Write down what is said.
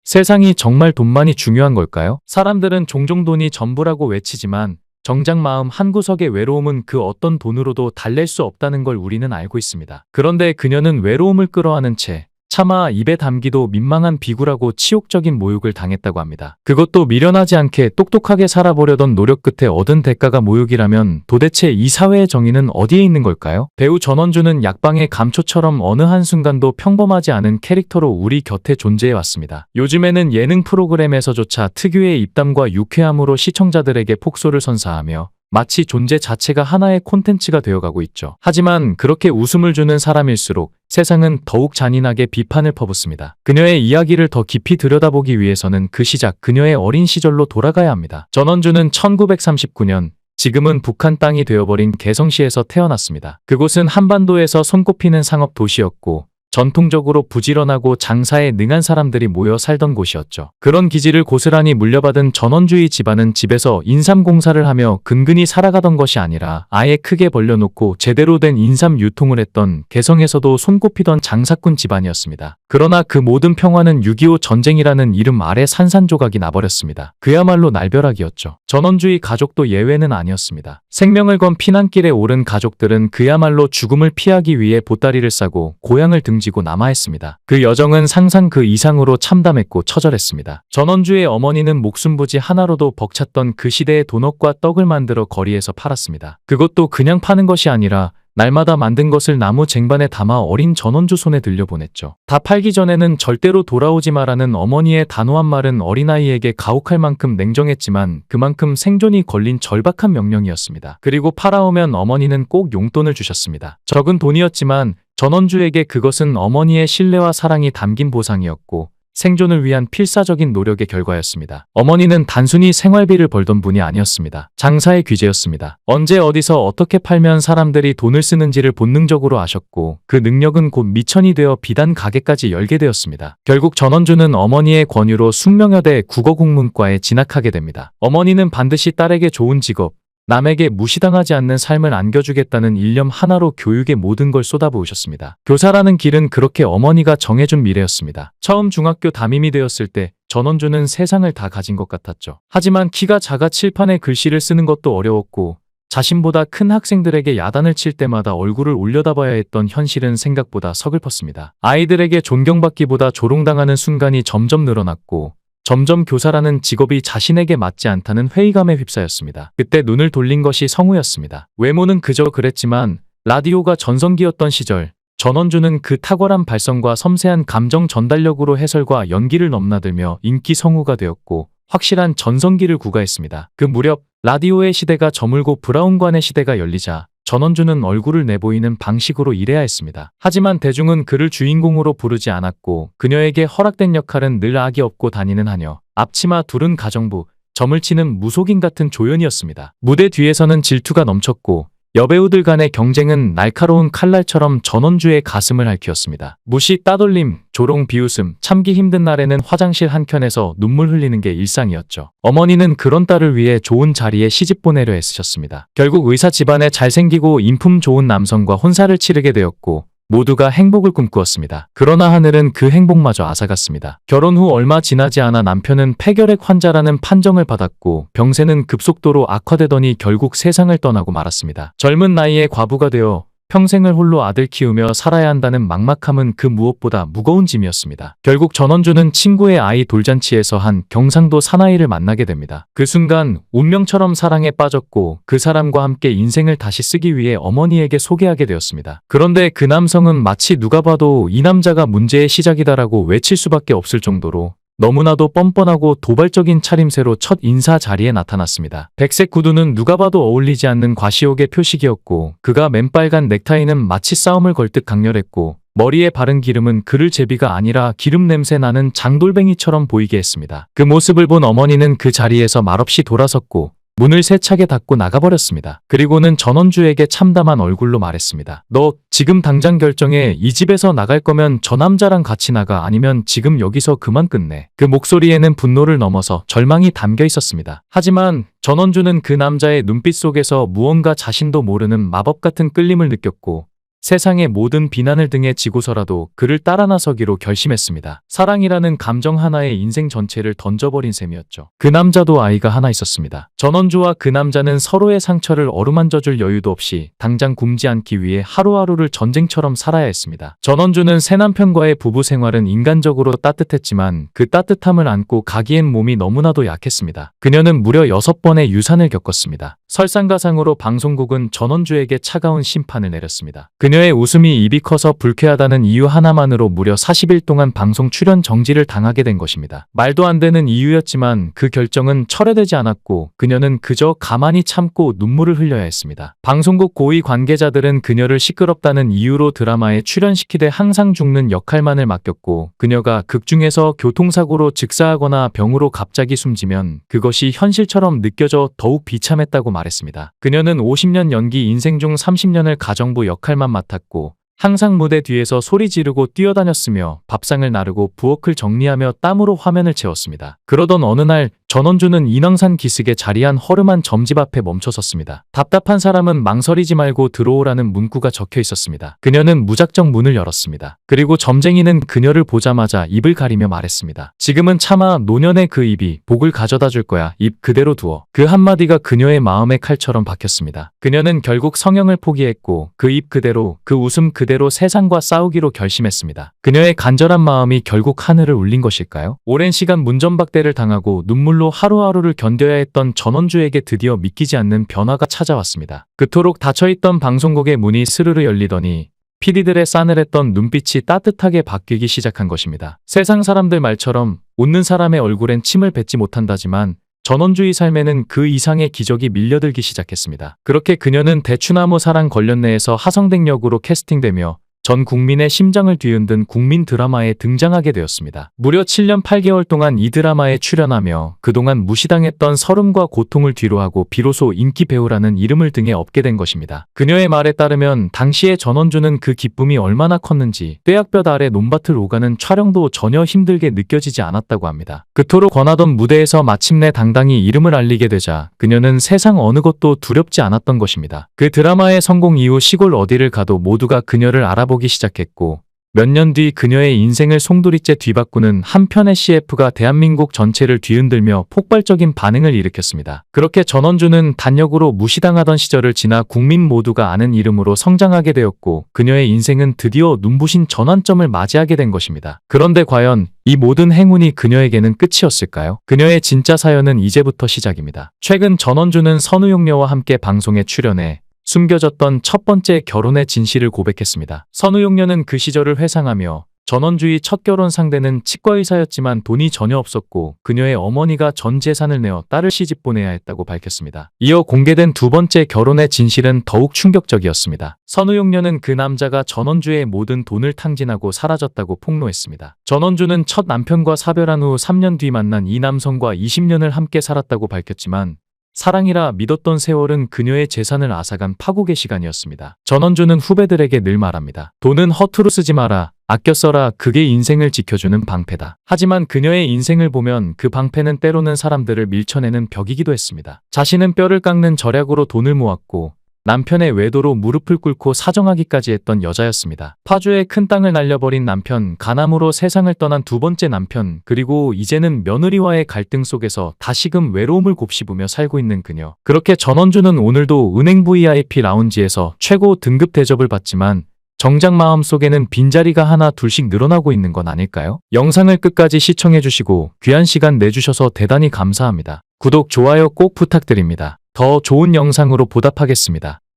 세상이 정말 돈만이 중요한 걸까요? 사람들은 종종 돈이 전부라고 외치지만 정작 마음 한구석의 외로움은 그 어떤 돈으로도 달랠 수 없다는 걸 우리는 알고 있습니다. 그런데 그녀는 외로움을 끌어안은 채 차마 입에 담기도 민망한 비구라고 치욕적인 모욕을 당했다고 합니다. 그것도 미련하지 않게 똑똑하게 살아보려던 노력 끝에 얻은 대가가 모욕이라면 도대체 이 사회의 정의는 어디에 있는 걸까요? 배우 전원주는 약방의 감초처럼 어느 한순간도 평범하지 않은 캐릭터로 우리 곁에 존재해왔습니다. 요즘에는 예능 프로그램에서조차 특유의 입담과 유쾌함으로 시청자들에게 폭소를 선사하며 마치 존재 자체가 하나의 콘텐츠가 되어가고 있죠. 하지만 그렇게 웃음을 주는 사람일수록 세상은 더욱 잔인하게 비판을 퍼붓습니다. 그녀의 이야기를 더 깊이 들여다보기 위해서는 그 시작, 그녀의 어린 시절로 돌아가야 합니다. 전원주는 1939년, 지금은 북한 땅이 되어버린 개성시에서 태어났습니다. 그곳은 한반도에서 손꼽히는 상업 도시였고 전통적으로 부지런하고 장사에 능한 사람들이 모여 살던 곳이었죠. 그런 기질을 고스란히 물려받은 전원주의 집안은 집에서 인삼공사를 하며 근근히 살아가던 것이 아니라 아예 크게 벌려놓고 제대로 된 인삼 유통을 했던 개성에서도 손꼽히던 장사꾼 집안이었습니다. 그러나 그 모든 평화는 6.25 전쟁이라는 이름 아래 산산조각이 나버렸습니다. 그야말로 날벼락이었죠. 전원주의 가족도 예외는 아니었습니다. 생명을 건 피난길에 오른 가족들은 그야말로 죽음을 피하기 위해 보따리를 싸고 고향을 등지고 남아했습니다. 그 여정은 상상 그 이상으로 참담했고 처절했습니다. 전원주의 어머니는 목숨부지 하나로도 벅찼던 그 시대의 도넛과 떡을 만들어 거리에서 팔았습니다. 그것도 그냥 파는 것이 아니라 날마다 만든 것을 나무 쟁반에 담아 어린 전원주 손에 들려보냈죠. 다 팔기 전에는 절대로 돌아오지 마라는 어머니의 단호한 말은 어린아이에게 가혹할 만큼 냉정했지만 그만큼 생존이 걸린 절박한 명령이었습니다. 그리고 팔아오면 어머니는 꼭 용돈을 주셨습니다. 적은 돈이었지만 전원주에게 그것은 어머니의 신뢰와 사랑이 담긴 보상이었고 생존을 위한 필사적인 노력의 결과였습니다. 어머니는 단순히 생활비를 벌던 분이 아니었습니다. 장사의 귀재였습니다. 언제 어디서 어떻게 팔면 사람들이 돈을 쓰는지를 본능적으로 아셨고 그 능력은 곧 미천이 되어 비단 가게까지 열게 되었습니다. 결국 전원주는 어머니의 권유로 숙명여대 국어국문과에 진학하게 됩니다. 어머니는 반드시 딸에게 좋은 직업, 남에게 무시당하지 않는 삶을 안겨주겠다는 일념 하나로 교육의 모든 걸 쏟아부으셨습니다. 교사라는 길은 그렇게 어머니가 정해준 미래였습니다. 처음 중학교 담임이 되었을 때 전원주는 세상을 다 가진 것 같았죠. 하지만 키가 작아 칠판에 글씨를 쓰는 것도 어려웠고 자신보다 큰 학생들에게 야단을 칠 때마다 얼굴을 올려다봐야 했던 현실은 생각보다 서글펐습니다. 아이들에게 존경받기보다 조롱당하는 순간이 점점 늘어났고 점점 교사라는 직업이 자신에게 맞지 않다는 회의감에 휩싸였습니다. 그때 눈을 돌린 것이 성우였습니다. 외모는 그저 그랬지만 라디오가 전성기였던 시절 전원주는 그 탁월한 발성과 섬세한 감정 전달력으로 해설과 연기를 넘나들며 인기 성우가 되었고 확실한 전성기를 구가했습니다. 그 무렵 라디오의 시대가 저물고 브라운관의 시대가 열리자 전원주는 얼굴을 내보이는 방식으로 일해야 했습니다. 하지만 대중은 그를 주인공으로 부르지 않았고 그녀에게 허락된 역할은 늘 악이 없고 다니는 하녀, 앞치마 두른 가정부, 점을 치는 무속인 같은 조연이었습니다. 무대 뒤에서는 질투가 넘쳤고 여배우들 간의 경쟁은 날카로운 칼날처럼 전원주의 가슴을 핥히었습니다. 무시, 따돌림, 조롱, 비웃음, 참기 힘든 날에는 화장실 한켠에서 눈물 흘리는 게 일상이었죠. 어머니는 그런 딸을 위해 좋은 자리에 시집 보내려 애쓰셨습니다. 결국 의사 집안에 잘생기고 인품 좋은 남성과 혼사를 치르게 되었고 모두가 행복을 꿈꾸었습니다. 그러나 하늘은 그 행복마저 앗아갔습니다. 결혼 후 얼마 지나지 않아 남편은 폐결핵 환자라는 판정을 받았고 병세는 급속도로 악화되더니 결국 세상을 떠나고 말았습니다. 젊은 나이에 과부가 되어 평생을 홀로 아들 키우며 살아야 한다는 막막함은 그 무엇보다 무거운 짐이었습니다. 결국 전원주는 친구의 아이 돌잔치에서 한 경상도 사나이를 만나게 됩니다. 그 순간 운명처럼 사랑에 빠졌고 그 사람과 함께 인생을 다시 쓰기 위해 어머니에게 소개하게 되었습니다. 그런데 그 남성은 마치 누가 봐도 이 남자가 문제의 시작이다라고 외칠 수밖에 없을 정도로 너무나도 뻔뻔하고 도발적인 차림새로 첫 인사 자리에 나타났습니다. 백색 구두는 누가 봐도 어울리지 않는 과시욕의 표식이었고 그가 맨빨간 넥타이는 마치 싸움을 걸 듯 강렬했고 머리에 바른 기름은 그를 제비가 아니라 기름 냄새 나는 장돌뱅이처럼 보이게 했습니다. 그 모습을 본 어머니는 그 자리에서 말없이 돌아섰고 문을 세차게 닫고 나가버렸습니다. 그리고는 전원주에게 참담한 얼굴로 말했습니다. 너 지금 당장 결정해. 이 집에서 나갈 거면 저 남자랑 같이 나가. 아니면 지금 여기서 그만 끝내. 그 목소리에는 분노를 넘어서 절망이 담겨 있었습니다. 하지만 전원주는 그 남자의 눈빛 속에서 무언가 자신도 모르는 마법 같은 끌림을 느꼈고 세상의 모든 비난을 등에 지고서라도 그를 따라 나서기로 결심했습니다. 사랑이라는 감정 하나에 인생 전체를 던져버린 셈이었죠. 그 남자도 아이가 하나 있었습니다. 전원주와 그 남자는 서로의 상처를 어루만져줄 여유도 없이 당장 굶지 않기 위해 하루하루를 전쟁처럼 살아야 했습니다. 전원주는 새 남편과의 부부 생활은 인간적으로 따뜻했지만 그 따뜻함을 안고 가기엔 몸이 너무나도 약했습니다. 그녀는 무려 6번의 유산을 겪었습니다. 설상가상으로 방송국은 전원주에게 차가운 심판을 내렸습니다. 그녀의 웃음이 입이 커서 불쾌하다는 이유 하나만으로 무려 40일 동안 방송 출연 정지를 당하게 된 것입니다. 말도 안 되는 이유였지만 그 결정은 철회되지 않았고 그녀는 그저 가만히 참고 눈물을 흘려야 했습니다. 방송국 고위 관계자들은 그녀를 시끄럽다는 이유로 드라마에 출연시키되 항상 죽는 역할만을 맡겼고 그녀가 극중에서 교통사고로 즉사하거나 병으로 갑자기 숨지면 그것이 현실처럼 느껴져 더욱 비참했다고 말했습니다. 그녀는 50년 연기 인생 중 30년을 가정부 역할만 맡았고 항상 무대 뒤에서 소리 지르고 뛰어다녔으며 밥상을 나르고 부엌을 정리하며 땀으로 화면을 채웠습니다. 그러던 어느 날 전원주는 인왕산 기슭에 자리한 허름한 점집 앞에 멈춰섰습니다. 답답한 사람은 망설이지 말고 들어오라는 문구가 적혀 있었습니다. 그녀는 무작정 문을 열었습니다. 그리고 점쟁이는 그녀를 보자마자 입을 가리며 말했습니다. 지금은 차마 노년의 그 입이 복을 가져다 줄 거야. 입 그대로 두어. 그 한마디가 그녀의 마음에 칼처럼 박혔습니다. 그녀는 결국 성형을 포기했고 그 입 그대로 그 웃음 그대로 세상과 싸우기로 결심했습니다. 그녀의 간절한 마음이 결국 하늘을 울린 것일까요? 오랜 시간 문전박대를 당하고 눈물로 하루하루를 견뎌야 했던 전원주에게 드디어 믿기지 않는 변화가 찾아왔습니다. 그토록 닫혀있던 방송국의 문이 스르르 열리더니 PD들의 싸늘했던 눈빛이 따뜻하게 바뀌기 시작한 것입니다. 세상 사람들 말처럼 웃는 사람의 얼굴엔 침을 뱉지 못한다지만 전원주의 삶에는 그 이상의 기적이 밀려들기 시작했습니다. 그렇게 그녀는 대추나무 사랑 관련내에서 하성댁 역으로 캐스팅되며 전 국민의 심장을 뒤흔든 국민 드라마에 등장하게 되었습니다. 무려 7년 8개월 동안 이 드라마에 출연하며 그동안 무시당했던 서름과 고통을 뒤로하고 비로소 인기 배우라는 이름을 등에 업게 된 것입니다. 그녀의 말에 따르면 당시에 전원주는 그 기쁨이 얼마나 컸는지 뙤약볕 아래 논밭을 오가는 촬영도 전혀 힘들게 느껴지지 않았다고 합니다. 그토록 권하던 무대에서 마침내 당당히 이름을 알리게 되자 그녀는 세상 어느 것도 두렵지 않았던 것입니다. 그 드라마의 성공 이후 시골 어디를 가도 모두가 그녀를 알아보기 시작했고 몇 년 뒤 그녀의 인생을 송두리째 뒤바꾸는 한 편의 CF가 대한민국 전체를 뒤흔들며 폭발적인 반응을 일으켰습니다. 그렇게 전원주는 단역으로 무시당하던 시절을 지나 국민 모두가 아는 이름으로 성장하게 되었고 그녀의 인생은 드디어 눈부신 전환점을 맞이하게 된 것입니다. 그런데 과연 이 모든 행운이 그녀에게는 끝이었을까요? 그녀의 진짜 사연은 이제부터 시작입니다. 최근 전원주는 선우용녀와 함께 방송에 출연해 숨겨졌던 첫 번째 결혼의 진실을 고백했습니다. 선우용녀는 그 시절을 회상하며 전원주의 첫 결혼 상대는 치과의사였지만 돈이 전혀 없었고 그녀의 어머니가 전 재산을 내어 딸을 시집 보내야 했다고 밝혔습니다. 이어 공개된 두 번째 결혼의 진실은 더욱 충격적이었습니다. 선우용녀는 그 남자가 전원주의 모든 돈을 탕진하고 사라졌다고 폭로했습니다. 전원주는 첫 남편과 사별한 후 3년 뒤 만난 이 남성과 20년을 함께 살았다고 밝혔지만 사랑이라 믿었던 세월은 그녀의 재산을 앗아간 파국의 시간이었습니다. 전원주는 후배들에게 늘 말합니다. 돈은 허투루 쓰지 마라. 아껴 써라. 그게 인생을 지켜주는 방패다. 하지만 그녀의 인생을 보면 그 방패는 때로는 사람들을 밀쳐내는 벽이기도 했습니다. 자신은 뼈를 깎는 절약으로 돈을 모았고 남편의 외도로 무릎을 꿇고 사정하기까지 했던 여자였습니다. 파주에 큰 땅을 날려버린 남편, 가남으로 세상을 떠난 두 번째 남편, 그리고 이제는 며느리와의 갈등 속에서 다시금 외로움을 곱씹으며 살고 있는 그녀. 그렇게 전원주는 오늘도 은행 VIP 라운지에서 최고 등급 대접을 받지만 정작 마음속에는 빈자리가 하나 둘씩 늘어나고 있는 건 아닐까요? 영상을 끝까지 시청해주시고 귀한 시간 내주셔서 대단히 감사합니다. 구독, 좋아요 꼭 부탁드립니다. 더 좋은 영상으로 보답하겠습니다.